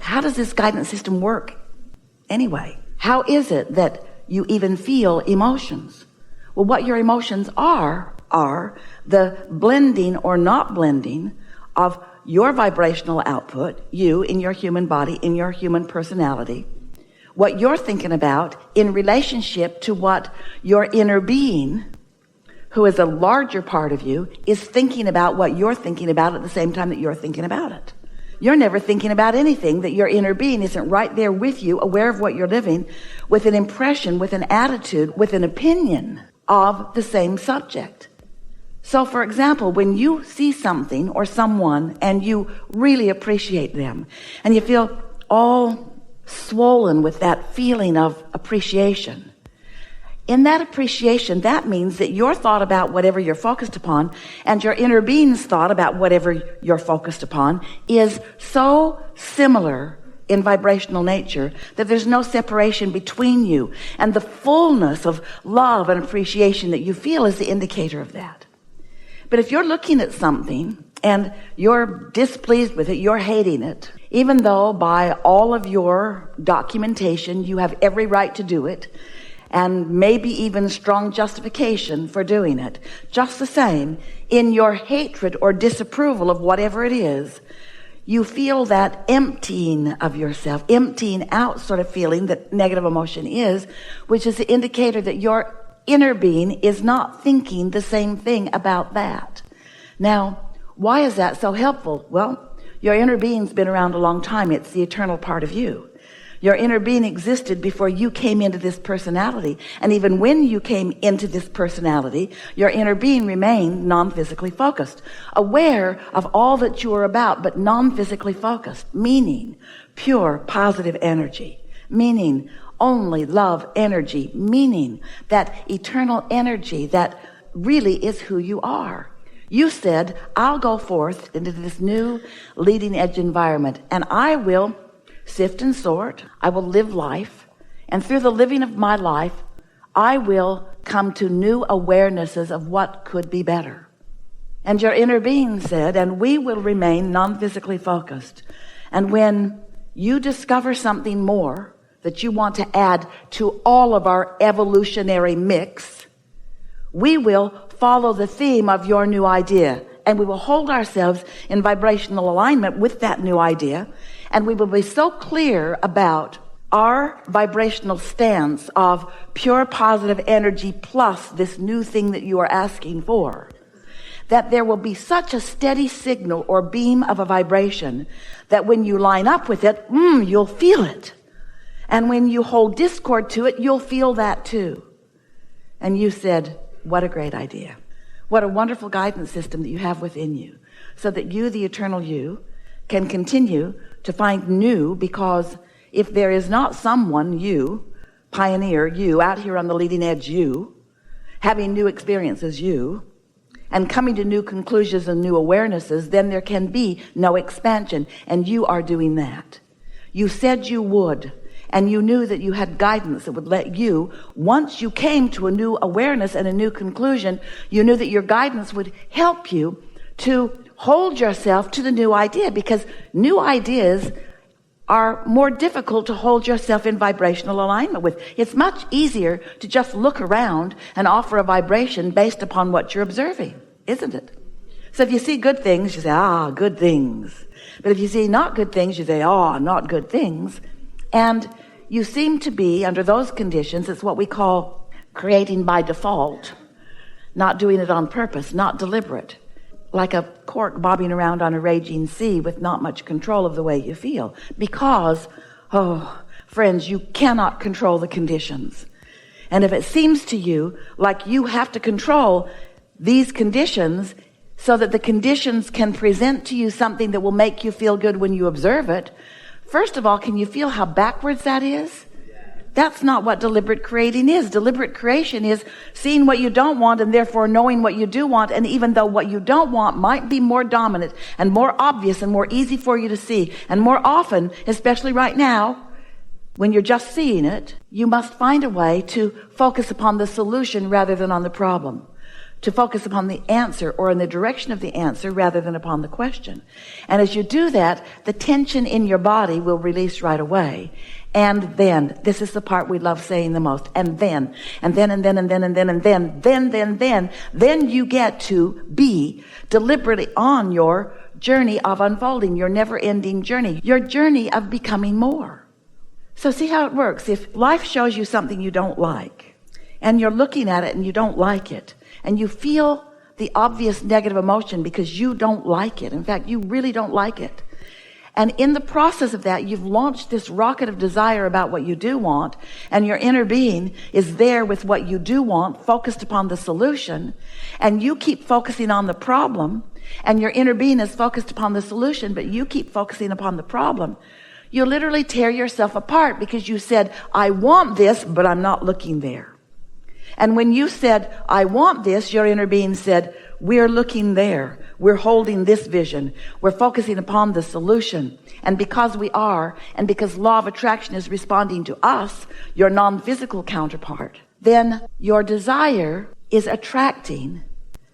how does this guidance system work anyway? How is it that you even feel emotions? Well, what your emotions are the blending or not blending of your vibrational output, you in your human body, in your human personality, what you're thinking about in relationship to what your inner being, who is a larger part of you, is thinking about what you're thinking about at the same time that you're thinking about it. You're never thinking about anything that your inner being isn't right there with you, aware of what you're living, with an impression, with an attitude, with an opinion of the same subject. So, for example, when you see something or someone and you really appreciate them and you feel all swollen with that feeling of appreciation, in that appreciation, that means that your thought about whatever you're focused upon and your inner being's thought about whatever you're focused upon is so similar in vibrational nature that there's no separation between you. And the fullness of love and appreciation that you feel is the indicator of that. But if you're looking at something and you're displeased with it, you're hating it, even though by all of your documentation you have every right to do it, and maybe even strong justification for doing it, just the same, in your hatred or disapproval of whatever it is, you feel that emptying of yourself, emptying out sort of feeling that negative emotion is, which is the indicator that your inner being is not thinking the same thing about that. Now, why is that so helpful? Well, your inner being's been around a long time. It's the eternal part of you. Your inner being existed before you came into this personality. And even when you came into this personality, your inner being remained non-physically focused, aware of all that you are about, but non-physically focused, meaning pure positive energy, meaning only love energy, meaning that eternal energy that really is who you are. You said, I'll go forth into this new leading edge environment and I will sift and sort. I will live life. And through the living of my life, I will come to new awarenesses of what could be better. And your inner being said, and we will remain non-physically focused. And when you discover something more that you want to add to all of our evolutionary mix, we will follow the theme of your new idea. And we will hold ourselves in vibrational alignment with that new idea. And we will be so clear about our vibrational stance of pure positive energy plus this new thing that you are asking for, that there will be such a steady signal or beam of a vibration that when you line up with it, you'll feel it. And when you hold discord to it, you'll feel that too. And you said, what a great idea. What a wonderful guidance system that you have within you, so that you, the eternal you, can continue to find new, because if there is not someone, you, pioneer, you, out here on the leading edge, you, having new experiences, you, and coming to new conclusions and new awarenesses, then there can be no expansion. And you are doing that. You said you would. And you knew that you had guidance that would let you, once you came to a new awareness and a new conclusion, you knew that your guidance would help you to hold yourself to the new idea, because new ideas are more difficult to hold yourself in vibrational alignment with. It's much easier to just look around and offer a vibration based upon what you're observing, isn't it? So if you see good things, you say, good things. But if you see not good things, you say, not good things. And you seem to be, under those conditions, it's what we call creating by default, not doing it on purpose, not deliberate, like a cork bobbing around on a raging sea with not much control of the way you feel. Because, friends, you cannot control the conditions. And if it seems to you like you have to control these conditions so that the conditions can present to you something that will make you feel good when you observe it, first of all, can you feel how backwards that is? That's not what deliberate creating is. Deliberate creation is seeing what you don't want and therefore knowing what you do want. And even though what you don't want might be more dominant and more obvious and more easy for you to see, and more often, especially right now, when you're just seeing it, you must find a way to focus upon the solution rather than on the problem. to focus upon the answer or in the direction of the answer rather than upon the question. And as you do that, the tension in your body will release right away. And then, this is the part we love saying the most, then you get to be deliberately on your journey of unfolding, your never-ending journey, your journey of becoming more. So see how it works. If life shows you something you don't like, and you're looking at it and you don't like it, and you feel the obvious negative emotion because you don't like it. In fact, you really don't like it. And in the process of that, you've launched this rocket of desire about what you do want, and your inner being is there with what you do want, focused upon the solution, and you keep focusing on the problem, and your inner being is focused upon the solution, but you keep focusing upon the problem. You literally tear yourself apart because you said, I want this, but I'm not looking there. And when you said, I want this, your inner being said, we're looking there. We're holding this vision. We're focusing upon the solution. And because we are, and because law of attraction is responding to us, your non-physical counterpart, then your desire is attracting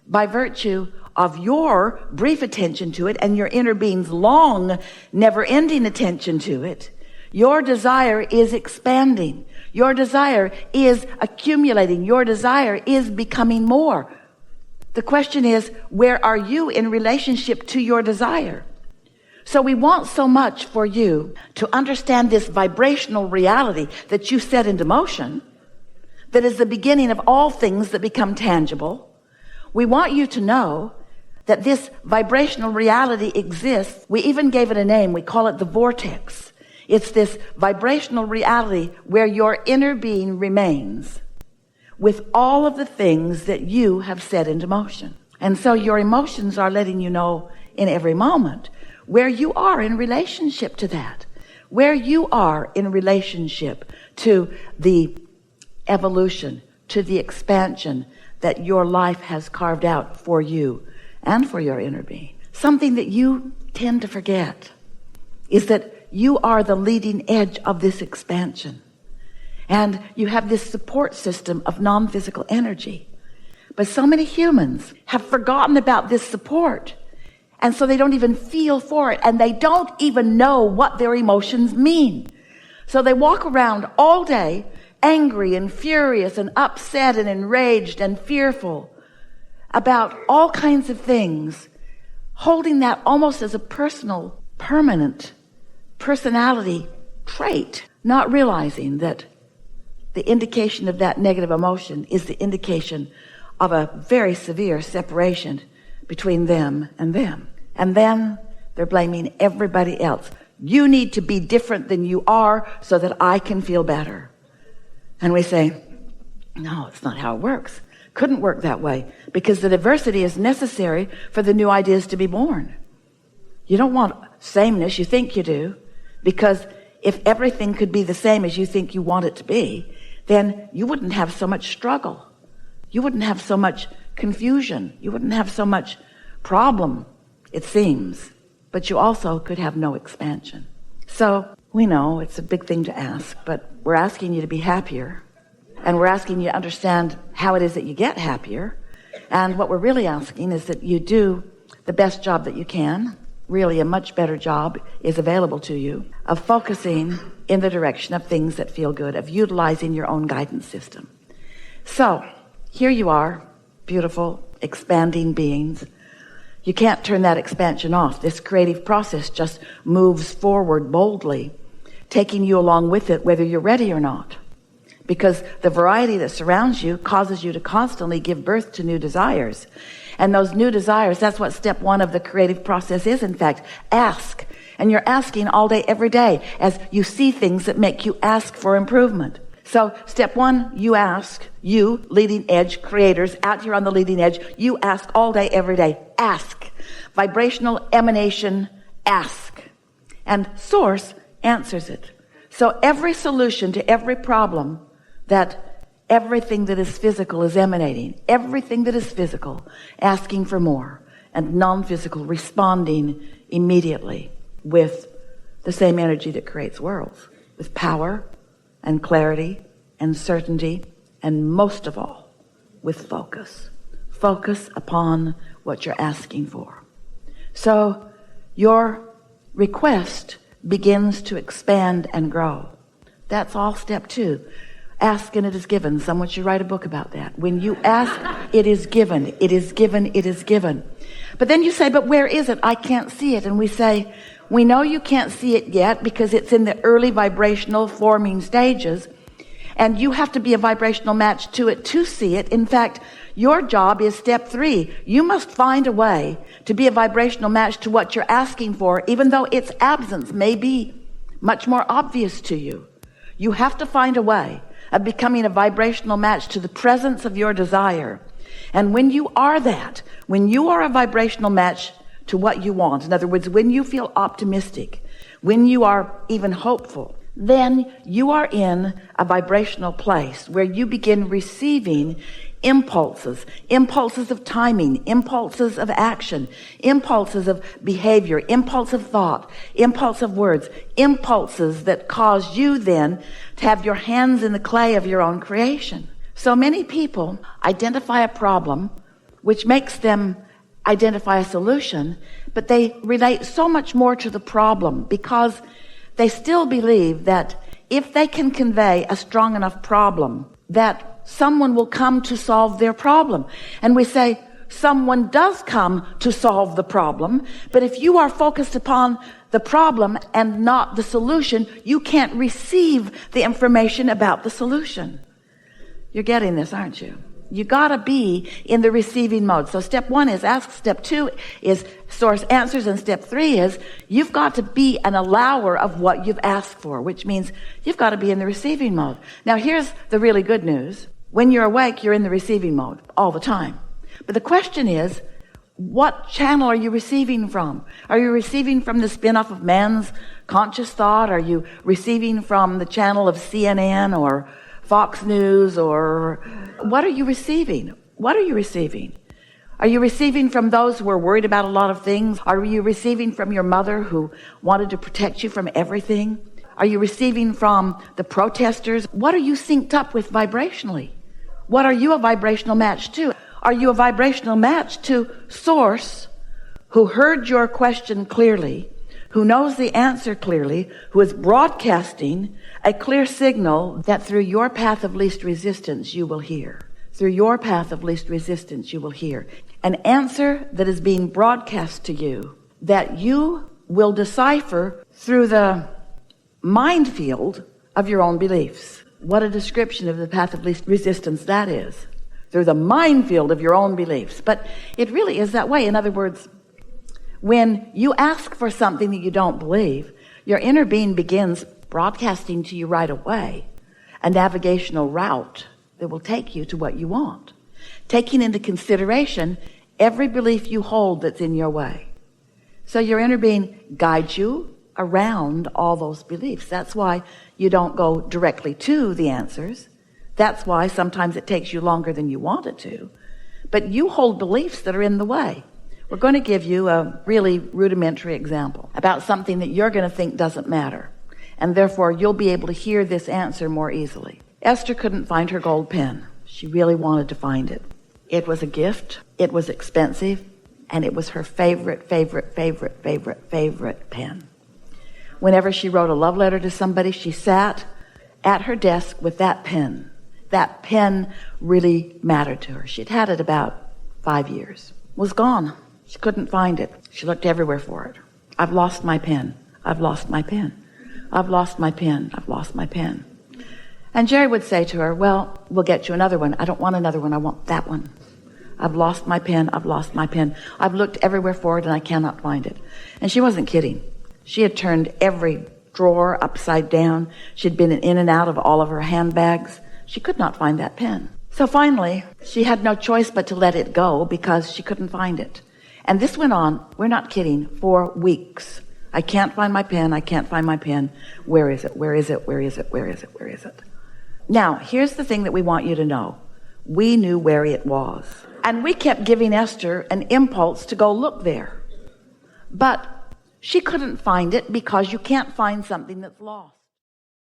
by virtue of your brief attention to it and your inner being's long, never-ending attention to it. Your desire is expanding. Your desire is accumulating. Your desire is becoming more. The question is, where are you in relationship to your desire? So we want so much for you to understand this vibrational reality that you set into motion, that is the beginning of all things that become tangible. We want you to know that this vibrational reality exists. We even gave it a name. We call it the Vortex. It's this vibrational reality where your inner being remains with all of the things that you have set into motion. And so your emotions are letting you know in every moment where you are in relationship to that, where you are in relationship to the evolution, to the expansion that your life has carved out for you and for your inner being. Something that you tend to forget is that you are the leading edge of this expansion. And you have this support system of non-physical energy. But so many humans have forgotten about this support. And so they don't even feel for it. And they don't even know what their emotions mean. So they walk around all day angry and furious and upset and enraged and fearful about all kinds of things, holding that almost as a personal, permanent personality trait, not realizing that the indication of that negative emotion is the indication of a very severe separation between them. And then they're blaming everybody else. You need to be different than you are so that I can feel better. And we say, no, it's not how it works. Couldn't work that way, because the diversity is necessary for the new ideas to be born. You don't want sameness. You think you do. Because if everything could be the same as you think you want it to be, then you wouldn't have so much struggle. You wouldn't have so much confusion. You wouldn't have so much problem, it seems. But you also could have no expansion. So we know it's a big thing to ask, but we're asking you to be happier. And we're asking you to understand how it is that you get happier. And what we're really asking is that you do the best job that you can. Really, a much better job is available to you of focusing in the direction of things that feel good, of utilizing your own guidance system. So here you are, beautiful, expanding beings. You can't turn that expansion off. This creative process just moves forward boldly, taking you along with it, whether you're ready or not. Because the variety that surrounds you causes you to constantly give birth to new desires. And those new desires, that's what step one of the creative process is, in fact. Ask. And you're asking all day, every day, as you see things that make you ask for improvement. So step one, you ask. You, leading edge creators, out here on the leading edge, you ask all day, every day. Ask. Vibrational emanation, ask. And source answers it. So every solution to every problem that everything that is physical is emanating, everything that is physical, asking for more, and non-physical responding immediately with the same energy that creates worlds, with power and clarity and certainty, and most of all, with focus. focus upon what you're asking for. So your request begins to expand and grow. That's all step 2. Ask and it is given. Someone should write a book about that. When you ask, it is given. It is given. It is given. But then you say, but where is it? I can't see it. And we say, we know you can't see it yet because it's in the early vibrational forming stages. And you have to be a vibrational match to it to see it. In fact, your job is step 3. You must find a way to be a vibrational match to what you're asking for, even though its absence may be much more obvious to you. You have to find a way of becoming a vibrational match to the presence of your desire. And when you are that, when you are a vibrational match to what you want, in other words, when you feel optimistic, when you are even hopeful, then you are in a vibrational place where you begin receiving impulses of timing, impulses of action, impulses of behavior, impulse of thought, impulse of words, impulses that cause you then to have your hands in the clay of your own creation. So many people identify a problem, which makes them identify a solution, but they relate so much more to the problem because they still believe that if they can convey a strong enough problem, that someone will come to solve their problem. And we say, someone does come to solve the problem, but if you are focused upon the problem and not the solution, you can't receive the information about the solution. You're getting this, aren't you? You gotta be in the receiving mode. So step 1 is ask, step 2 is source answers, and step 3 is you've got to be an allower of what you've asked for, which means you've got to be in the receiving mode. Now here's the really good news. When you're awake, you're in the receiving mode all the time. But the question is, what channel are you receiving from? Are you receiving from the spin-off of man's conscious thought? Are you receiving from the channel of CNN or Fox News, or what are you receiving? What are you receiving? Are you receiving from those who are worried about a lot of things? Are you receiving from your mother who wanted to protect you from everything? Are you receiving from the protesters? What are you synced up with vibrationally? What are you a vibrational match to? Are you a vibrational match to Source, who heard your question clearly, who knows the answer clearly, who is broadcasting a clear signal that through your path of least resistance you will hear? Through your path of least resistance you will hear an answer that is being broadcast to you that you will decipher through the mind field of your own beliefs. What a description of the path of least resistance that is. Through the minefield of your own beliefs. But it really is that way. In other words, when you ask for something that you don't believe, your inner being begins broadcasting to you right away a navigational route that will take you to what you want, taking into consideration every belief you hold that's in your way. So your inner being guides you around all those beliefs. That's why you don't go directly to the answers. That's why sometimes it takes you longer than you want it to. But you hold beliefs that are in the way. We're going to give you a really rudimentary example about something that you're going to think doesn't matter. And therefore, you'll be able to hear this answer more easily. Esther couldn't find her gold pen. She really wanted to find it. It was a gift. It was expensive. And it was her favorite pen. Whenever she wrote a love letter to somebody, she sat at her desk with that pen. That pen really mattered to her. She'd had it about 5 years. It was gone. She couldn't find it. She looked everywhere for it. I've lost my pen. I've lost my pen. I've lost my pen. I've lost my pen. And Jerry would say to her, well, we'll get you another one. I don't want another one. I want that one. I've lost my pen. I've lost my pen. I've looked everywhere for it and I cannot find it. And she wasn't kidding. She had turned every drawer upside down. She'd been in and out of all of her handbags. She could not find that pen. So finally, she had no choice but to let it go because she couldn't find it. And this went on, we're not kidding, for weeks. I can't find my pen. I can't find my pen. Where is it? Where is it? Where is it? Where is it? Where is it? Now, here's the thing that we want you to know. We knew where it was. And we kept giving Esther an impulse to go look there. But she couldn't find it because you can't find something that's lost.